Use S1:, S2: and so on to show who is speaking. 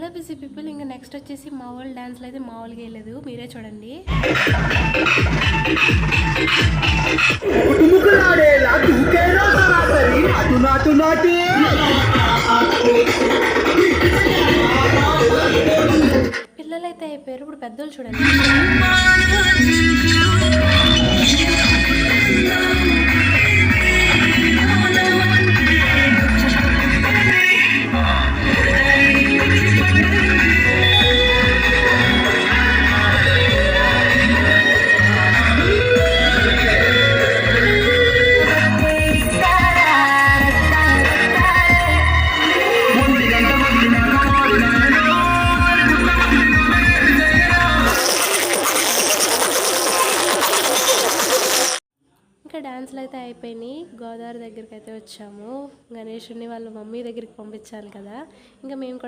S1: Hello busy people, ఇంకా next వచ్చేసి మా వాళ్ళు డ్యాన్స్లో అయితే మామూలుగా వేయలేదు, మీరే చూడండి. పిల్లలైతే అయిపోయారు, ఇప్పుడు పెద్దోళ్ళు చూడండి. ఇంకా డ్యాన్స్లు అయితే అయిపోయినాయి. గోదావరి దగ్గరికి అయితే వచ్చాము. గణేషుని వాళ్ళ మమ్మీ దగ్గరికి పంపించాలి కదా, ఇంకా మేము కూడా